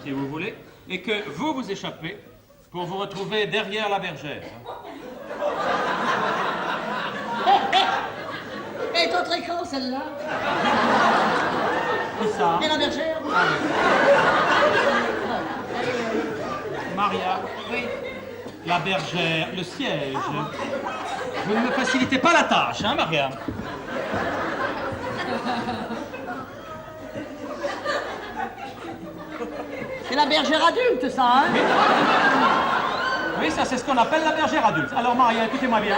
si vous voulez, et que vous vous échappez pour vous retrouver derrière la bergère. Et ton trécran, celle-là? Qui ça? Et la bergère? Ah, Maria. Oui. La bergère, le siège. Vous ne me facilitez pas la tâche, hein, Maria? C'est la bergère adulte, ça, hein? Oui, ça, c'est ce qu'on appelle la bergère adulte. Alors, Maria, écoutez-moi bien.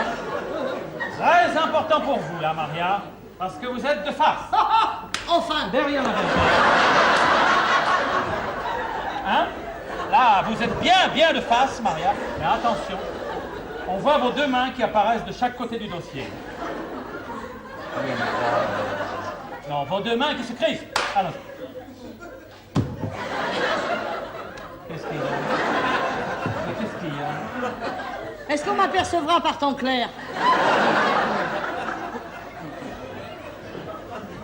Très important pour vous, là, Maria, parce que vous êtes de face. Enfin! Derrière la bergère. Hein? Là, vous êtes bien de face, Maria. Mais attention, on voit vos deux mains qui apparaissent de chaque côté du dossier. Non, vos deux mains qui se crispent. Allons. Qu'est-ce qu'il y a? Mais qu'est-ce qu'il y a? Est-ce qu'on m'apercevra par temps clair?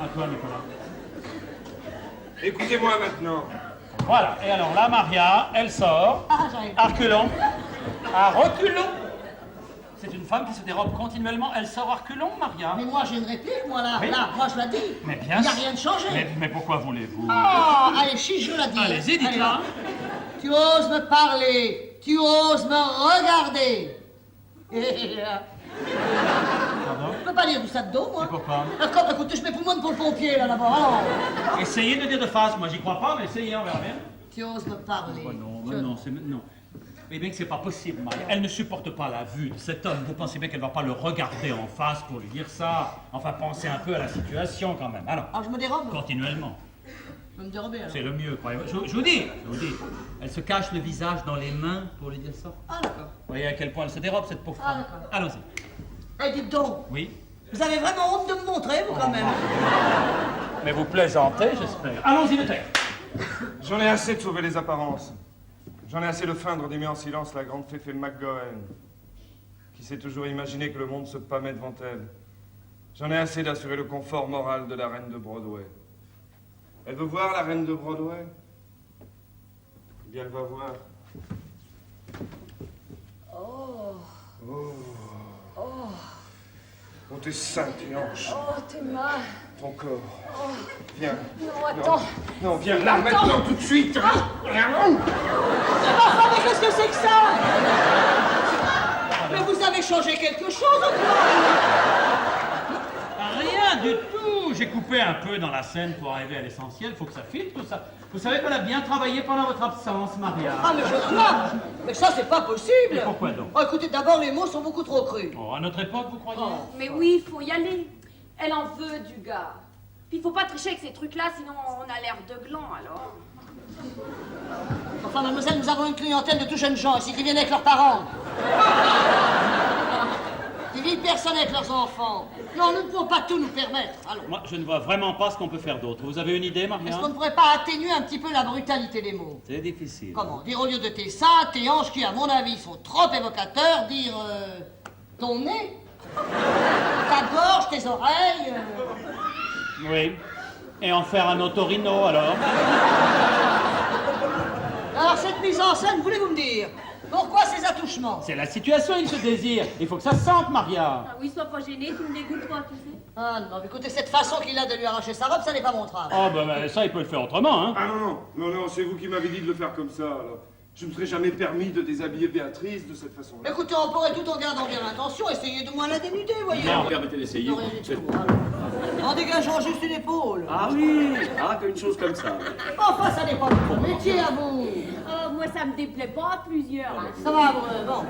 À toi, Nicolas. Écoutez-moi maintenant. Voilà. Et alors là, Maria, elle sort. Ah, j'arrive. À reculons. À reculons. C'est une femme qui se dérobe continuellement. Elle sort à reculons, Maria. Mais moi, j'ai une réplique, moi, là. Oui. Là, moi, je la dis. Mais bien Il n'y a sûr. rien de changé. Mais pourquoi voulez-vous? Oh, allez, chiche, je la dis. Allez-y, Allez, dites-la. Tu oses me parler. Tu oses me regarder. Pardon? Je peux pas lire du sac d'eau, moi. Et pourquoi? D'accord, écoute, je mets pour moi pour le pompier, là, d'abord. Alors, Essayez de dire de face. Moi, j'y crois pas, mais essayez, on verra bien. tu oses me parler. Oh non, Tu- non, c'est... Non. Eh bien que c'est pas possible, Maria. Elle ne supporte pas la vue de cet homme. Vous pensez bien qu'elle va pas le regarder en face pour lui dire ça? Enfin, pensez un peu à la situation, quand même. Alors, Ah, je me dérobe? continuellement. Je vais me dérober, alors. C'est le mieux, croyez-moi. Je vous dis. Elle se cache le visage dans les mains pour lui dire ça. Ah, d'accord. Vous voyez à quel point elle se dérobe, cette pauvre Ah, femme. d'accord. Allons-y. Eh, dites donc, Oui. vous avez vraiment honte de me montrer, vous, quand même. Mais vous plaisantez, j'espère. Allons-y, le texte. J'en ai assez de sauver les apparences. J'en ai assez de feindre d'aimer en silence la grande Féfé McGowan, qui s'est toujours imaginé que le monde se pâmait devant elle. J'en ai assez d'assurer le confort moral de la reine de Broadway. Elle veut voir la reine de Broadway? Eh bien, elle va voir. Oh, Oh, tes seins, tes hanches, oh, tes mains. ton corps. Viens. Non, attends. Non, viens là, maintenant, tout de suite. Enfin, mais qu'est-ce que c'est que ça? Mais vous avez changé quelque chose, ou quoi? Rien du tout. J'ai coupé un peu dans la scène pour arriver à l'essentiel. Faut que ça file, tout ça. Vous savez qu'on a bien travaillé pendant votre absence, Maria. Ah, mais je crois. Mais ça, c'est pas possible. Et pourquoi donc? Oh, écoutez, d'abord, les mots sont beaucoup trop crus. Oh, à notre époque, vous croyez? Mais oui, il faut y aller. Elle en veut du gars. Puis il faut pas tricher avec ces trucs-là, sinon on a l'air de gland, alors. Enfin, mademoiselle, nous avons une clientèle de tout jeunes gens ici qui viennent avec leurs parents. Des vieilles personnes avec leurs enfants. Non, nous ne pouvons pas tout nous permettre. Allons. Moi, je ne vois vraiment pas ce qu'on peut faire d'autre. Vous avez une idée, Maria? Est-ce qu'on ne pourrait pas atténuer un petit peu la brutalité des mots? C'est difficile. Comment? Dire au lieu de tes seins, tes hanches qui, à mon avis, sont trop évocateurs, dire ton nez, ta gorge, tes oreilles. Oui. Et en faire un otorino, alors? Alors, cette mise en scène, voulez-vous me dire? Pourquoi ces attouchements? C'est la situation, il se désire. Il faut que ça se sente, Maria. Ah oui, sois pas gêné, tu me dégoûtes pas, tu sais. Ah non, mais écoutez, cette façon qu'il a de lui arracher sa robe, ça n'est pas mon travail. Oh, ben ça, il peut le faire autrement, hein. Ah non, c'est vous qui m'avez dit de le faire comme ça, alors. Je ne me serais jamais permis de déshabiller Béatrice de cette façon-là. Écoutez, on pourrait tout en gardant bien l'intention essayer de moins la dénuder, voyez. Non, permettez d'essayer. Non, rien du tout, alors. En dégageant juste une épaule. Ah oui, ah, qu'une chose comme ça. Enfin, ça dépend de votre métier à vous. Oh, moi ça me déplaît pas à plusieurs, hein. Ça va, bon.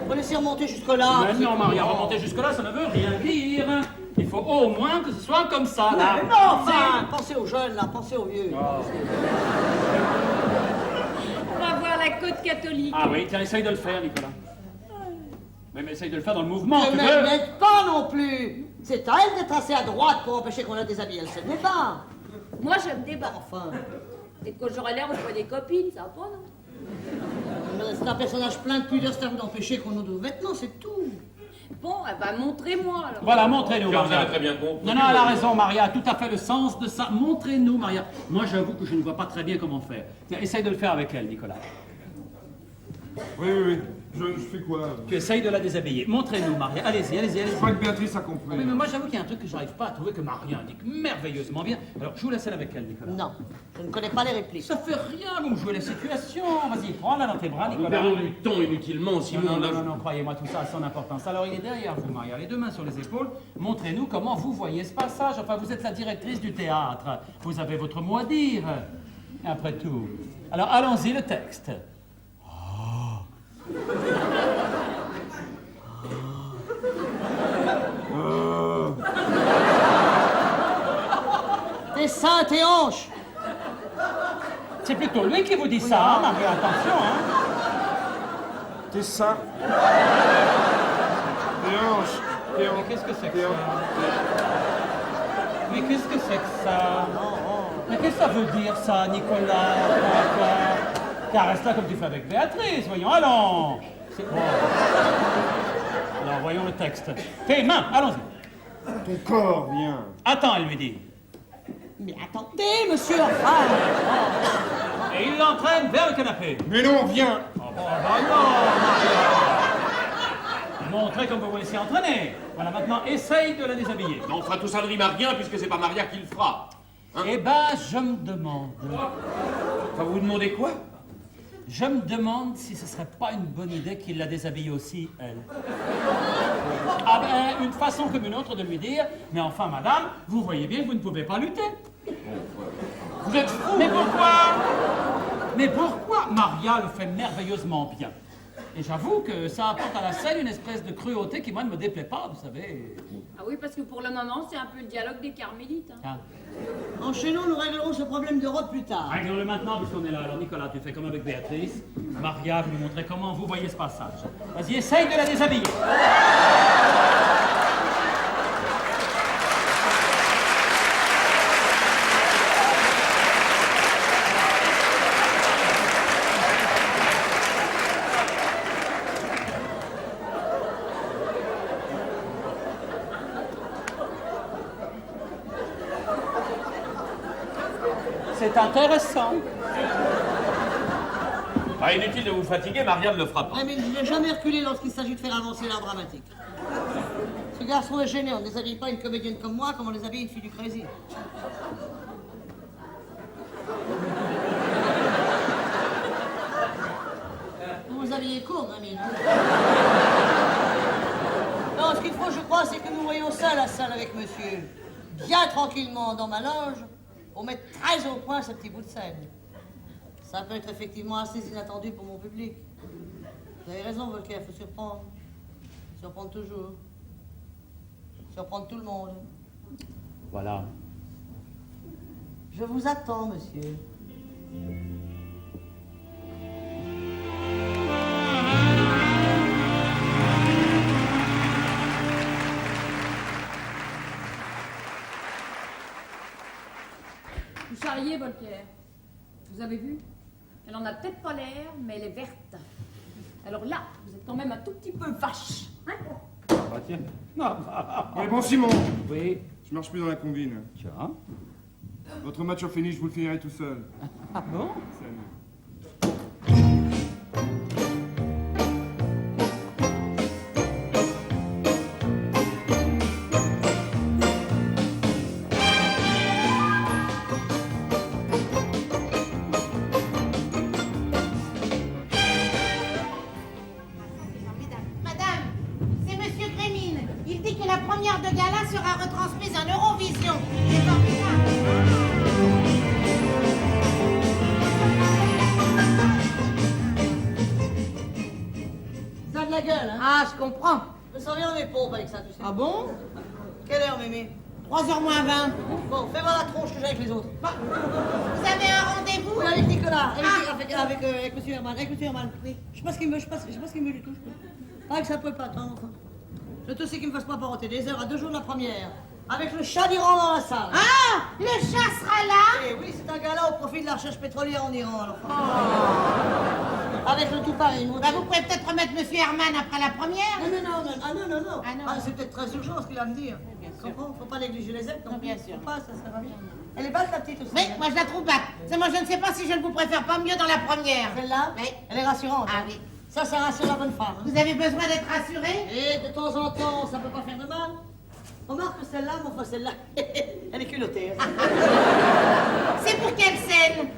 Faut laisser remonter jusque-là. Mais non, Maria, remonter jusque-là, ça ne veut rien dire. Il faut au moins que ce soit comme ça, là. Mais non, enfin, pensez aux jeunes, là, pensez aux vieux. On va voir la côte catholique. Ah oui, tiens, essaye de le faire, Nicolas. Mais essaye de le faire dans le mouvement, Ne tu veux? m'aide pas non plus. C'est à elle d'être assez à droite pour empêcher qu'on la déshabille. Elle se met pas. Moi je me débat. Enfin, Et quand j'aurai l'air, on voit des copines, ça va pas, non? c'est un personnage plein de pudeur, c'est à vous d'empêcher qu'on nous nos vêtements, c'est tout. Bon, eh ben, montrez-moi alors. Voilà, montrez-nous, Vous avez Maria. très bien compris. Non, elle a raison, Maria, tout à fait le sens de ça. Montrez-nous, Maria. Moi, j'avoue que je ne vois pas très bien comment faire. Tiens, essaye de le faire avec elle, Nicolas. Oui. Je fais quoi? Tu essayes de la déshabiller. Montrez-nous, Maria. Allez-y. Je crois que Béatrice a compris. Oui, mais moi, j'avoue qu'il y a un truc que j'arrive pas à trouver que Maria indique merveilleusement bien. Alors, joue la scène avec elle, Nicolas. Non, je ne connais pas les répliques. Ça fait rien, vous me jouez les situations. Vas-y, prends-la dans tes bras, Nous Nicolas. perdons du temps inutilement, Simon. Non, croyez-moi, tout ça a son importance. Alors, il est derrière vous, Maria, les deux mains sur les épaules. Montrez-nous comment vous voyez ce passage. Enfin, vous êtes la directrice du théâtre. Vous avez votre mot à dire. Après tout. Alors, allons-y, le texte. Tes seins, tes hanches. C'est plutôt lui qui vous dit ça, hein, Maria, attention, hein. Tes seins. Tes hanches. Mais qu'est-ce que c'est que ça? Mais qu'est-ce que c'est que ça? Mais qu'est-ce que ça veut dire, ça, Nicolas? Caresse là comme tu fais avec Béatrice, voyons, allons. C'est bon. Alors, voyons le texte. Tes mains, allons-y. Ton corps, viens. Attends, elle lui dit. Mais attendez, monsieur, enfin. Et il l'entraîne vers le canapé. Mais non, viens. Oh, bah non, Maria. Montrez comme vous vous laissez entraîner. Voilà, maintenant, essaye de la déshabiller. Mais enfin, tout ça ne rime à rien puisque c'est pas Maria qui le fera. Hein? Eh ben, je me demande. Enfin, vous vous demandez quoi? Je me demande si ce serait pas une bonne idée qu'il la déshabille aussi, elle. Ah ben, une façon comme une autre de lui dire, mais enfin, madame, vous voyez bien que vous ne pouvez pas lutter. Vous êtes fou. Mais pourquoi? Mais pourquoi? Maria le fait merveilleusement bien. Et j'avoue que ça apporte à la scène une espèce de cruauté qui, moi, ne me déplaît pas, vous savez. Ah oui, parce que pour le moment, c'est un peu le dialogue des Carmélites. Hein. Tiens, Enchaînons, nous réglerons ce problème de robe plus tard. règle-le maintenant, puisqu'on est là. Alors, Nicolas, tu fais comme avec Béatrice. Maria, vous nous montrez comment vous voyez ce passage. Vas-y, essaye de la déshabiller. C'est intéressant. Ah, inutile de vous fatiguer, Maria ne le fera pas. Ouais, mais je n'ai jamais reculé lorsqu'il s'agit de faire avancer l'art dramatique. Ce garçon est gêné, on ne déshabille pas une comédienne comme moi comme on déshabille une fille du Crazy. Vous vous habillez court, mamie, non? Non, ce qu'il faut, je crois, c'est que nous voyons ça, la salle avec monsieur. Bien tranquillement dans ma loge, pour mettre très au point ce petit bout de scène. Ça peut être effectivement assez inattendu pour mon public. Vous avez raison, Volker, il faut surprendre. Surprendre toujours. Surprendre tout le monde. Voilà. Je vous attends, monsieur. Vous charriez, Volker. Vous avez vu? Elle en a peut-être pas l'air, mais elle est verte. Alors là, vous êtes quand même un tout petit peu vache. Hein? Ah, tiens. Non. Mais bon, Simon, Oui. je marche plus dans la combine. Tiens. Votre match fini, je vous le finirai tout seul. Ah bon? Salut. Madame, c'est Monsieur Grémine. Il dit que la première de gala sera retransmise en Eurovision. C'est formidable. Ça a de la gueule, hein? Ah, je comprends. Je me sens bien dans mes pompes avec ça, tu sais. Ah bon? Quelle heure, mémé? 3h moins 20. Bon, fais-moi la tronche que j'ai avec les autres. Vous avez un rendez-vous? Oui, avec Nicolas, Ah. avec monsieur Herman, Oui. Je sais pas ce qu'il me, je sais pas ce qu'il me du tout. Pas que ça peut pas attendre, enfin. Je te sais qu'il me fasse pas paroter des heures à 2 jours de la première. Avec le chat d'Iran dans la salle. Ah! Le chat sera là? Eh oui, c'est un gala au profit de la recherche pétrolière en Iran, alors. Avec le tout pareil, moi. Bah, vous pouvez peut-être remettre Monsieur Herman après la première. Non. Ah, non. C'est peut-être très urgent ce qu'il va me dire. bien sûr. Comprends? Faut pas négliger les aides. Non, bien sûr. Faut pas, ça sert à rien. Elle est basse, la petite aussi. Oui, hein. moi je la trouve batte. C'est moi, je ne sais pas si je ne vous préfère pas mieux dans la première. Celle-là, Oui. elle est rassurante. Ah hein. oui. Ça rassure la bonne femme. hein. Vous avez besoin d'être rassuré? Et de temps en temps, ça peut pas faire de mal. Remarque que celle-là, mais enfin celle-là, elle est culottée. hein. C'est pour quelle scène?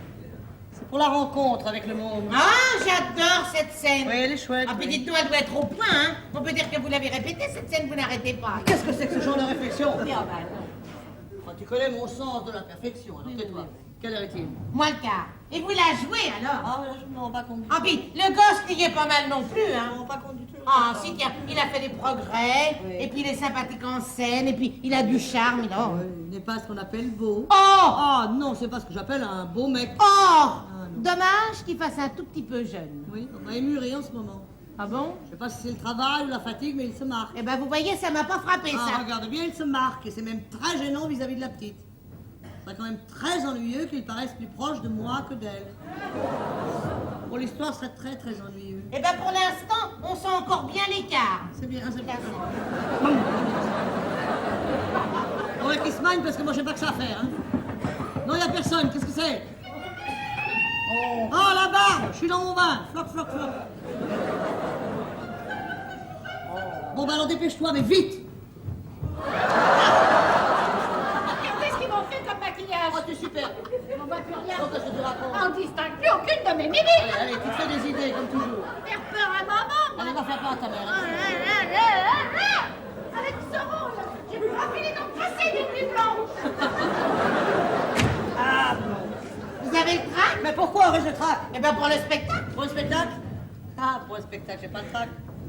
C'est pour la rencontre avec le monde. Ah, j'adore cette scène. Oui, elle est chouette. Ah, puis oui. dites-nous, elle doit être au point, hein. On peut dire que vous l'avez répétée, cette scène, vous n'arrêtez pas. Qu'est-ce que c'est que ce genre de réflexion? Ah, bah, non. Enfin, tu connais mon sens de la perfection, alors tais-toi. Quelle heure est-il? Moins le quart. Et vous la jouez, alors? Ah, là, je ne me rends pas compte du tout. Ah, puis le gosse n'y est pas mal non plus, Je ne me hein. rends pas compte du tout. Ah, si, tiens, il a fait des progrès, Oui. et puis il est sympathique en scène, et puis il a du charme, il a... Il n'est pas ce qu'on appelle beau. Oh! Ah non, c'est pas ce que j'appelle un beau mec. Or! non. Dommage qu'il fasse un tout petit peu jeune. Oui, on m'a émuré en ce moment. Ah bon? Je sais pas si c'est le travail ou la fatigue, mais il se marque. Eh ben, vous voyez, ça m'a pas frappé, Ah, ça. regarde bien, il se marque, et c'est même très gênant vis-à-vis de la petite. C'est quand même très ennuyeux qu'il paraisse plus proche de moi que d'elle. Pour l'histoire, ce serait très très ennuyeux. Eh ben, pour l'instant, on sent encore bien l'écart. C'est bien, c'est bien. On va qu'il se magne parce que moi j'ai pas que ça à faire. Hein. Non, y a personne, qu'est-ce que c'est? Oh, la barbe, je suis dans mon bain. Floc. Bon, bah alors dépêche-toi, mais vite. Qu'est-ce qu'ils m'ont fait comme maquillage? Oh, t'es super. On voit plus rien. Oh, qu'est-ce que tu racontes? On distingue plus aucune de mes mimiques. Allez, tu te fais des idées, comme toujours. Faire peur à maman. Allez, va faire peur à ta mère. Avec ce rôle, j'ai profilé d'en passer des nuits blanches. Ah, non. Vous avez le trac? Mais pourquoi aurais-je le trac? Eh ben, pour le spectacle. Pour le spectacle? Ah, pour le spectacle, j'ai pas le trac.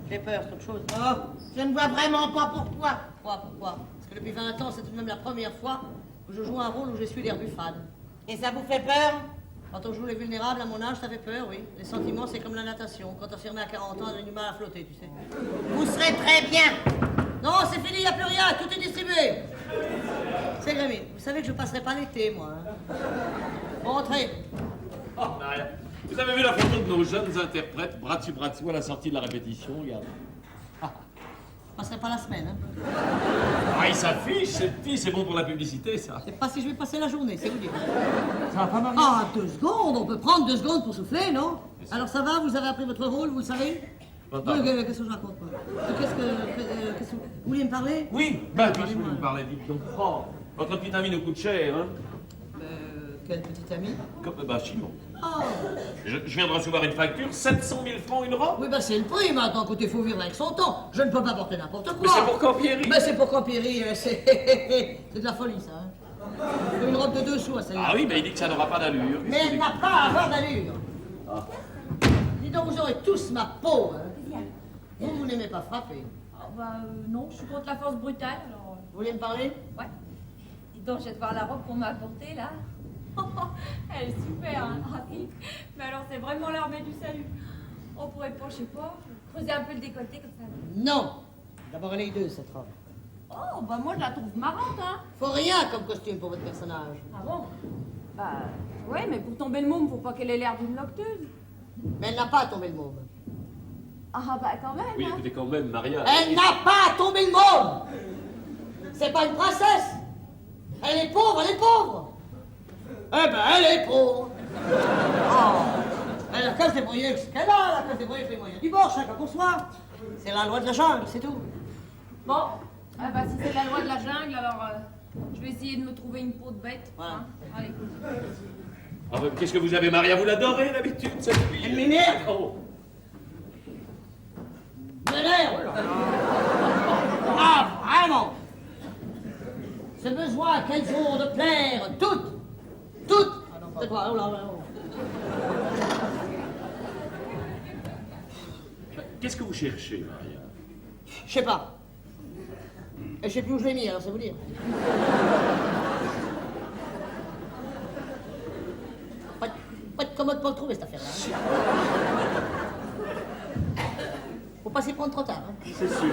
J'ai peur, c'est autre chose. Oh, Je ne vois vraiment pas pourquoi. pourquoi? Parce que depuis 20 ans, c'est tout de même la première fois où je joue un rôle où je suis l'air du fan. Et ça vous fait peur? Quand on joue les vulnérables à mon âge, ça fait peur, oui. Les sentiments, c'est comme la natation. Quand on s'y remet à 40 ans, on a du mal à flotter, tu sais. Vous serez très bien. Non, c'est fini, il n'y a plus rien, tout est distribué. C'est Grémy. Vous savez que je passerai pas l'été, moi. Hein. Bon, entrez. Oh, Maria, vous avez vu la photo de nos jeunes interprètes, bras dessus à la sortie de la répétition, regarde. Je passerai pas la semaine. Hein. Ah, ils s'affichent, ces petits, c'est bon pour la publicité, ça. C'est pas si je vais passer la journée, c'est vous dire. Ça va pas, Maria? Ah, 2 secondes, on peut prendre 2 secondes pour souffler, non? Alors ça va, vous avez appris votre rôle, vous le savez? Attends. Qu'est-ce que je raconte, moi? Qu'est-ce que... Vous vouliez me parler? Oui, ben, puis je voulais vous parler, dites donc. Oh, votre petit ami nous coûte cher, hein? Quel petit ami? Comme, bah, Chimon. Oh, Je viens de recevoir une facture, 700 000 francs, une robe. oui, bah c'est le prix maintenant, écoutez, faut vivre avec son temps. Je ne peux pas porter n'importe quoi. Mais c'est pour Campiery. Mais c'est pour Campiery, c'est... c'est de la folie, ça. Hein. Faut une robe de 2 sous à celle-là. Ah oui, mais il dit que ça n'aura pas d'allure. Mais elle n'a pas à avoir d'allure. Ah. Dis donc, vous aurez tous ma peau. Hein. Vous n'aimez pas frapper. Ah, bah, non, je suis contre la force brutale, alors... Vous voulez me parler? Ouais. Dis donc, je vais te voir la robe qu'on m'a apportée, là. Elle est super, hein. Ah, si. Mais alors, c'est vraiment l'armée du salut. On pourrait pas, je sais pas, creuser un peu le décolleté comme ça. Non. D'abord, elle est hideuse, cette robe. Oh, bah moi, je la trouve marrante, hein. Faut rien comme costume pour votre personnage. Ah bon? Bah, ouais, mais pour tomber le môme, faut pas qu'elle ait l'air d'une locteuse. Mais elle n'a pas tombé le môme. Ah, bah, quand même, Oui, hein. écoutez, quand même, Maria. Elle n'a pas tombé le môme. C'est pas une princesse. Elle est pauvre, elle est pauvre. Eh ben, elle est pauvre. Oh. Elle a qu'à se débrouiller avec ce qu'elle a, elle a qu'à se débrouiller avec les moyens du bord, chacun pour soi. C'est la loi de la jungle, c'est tout. Bon, ah bah, si c'est la loi de la jungle, alors je vais essayer de me trouver une peau de bête. Voilà. Hein. Allez. Ah, bah, qu'est-ce que vous avez, Maria? Vous l'adorez, d'habitude, cette fille? Elle m'énerve. Oh. M'énerve. Ah, vraiment. Ce besoin qu'elles ont de plaire, toutes. C'est toi, oh là, oh là, oh. Qu'est-ce que vous cherchez, Maria? Je sais pas. Et je sais plus où je l'ai mis, alors c'est vous dire. Pas de commode pour le trouver, cette affaire-là. Hein. Faut pas s'y prendre trop tard. Hein. C'est sûr.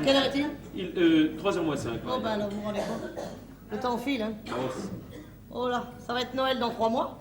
Quelle heure est-il? 3h moins 5. Oh ben alors, vous vous rendez compte. Le temps file, hein. Oh, Oh là, ça va être Noël dans 3 mois.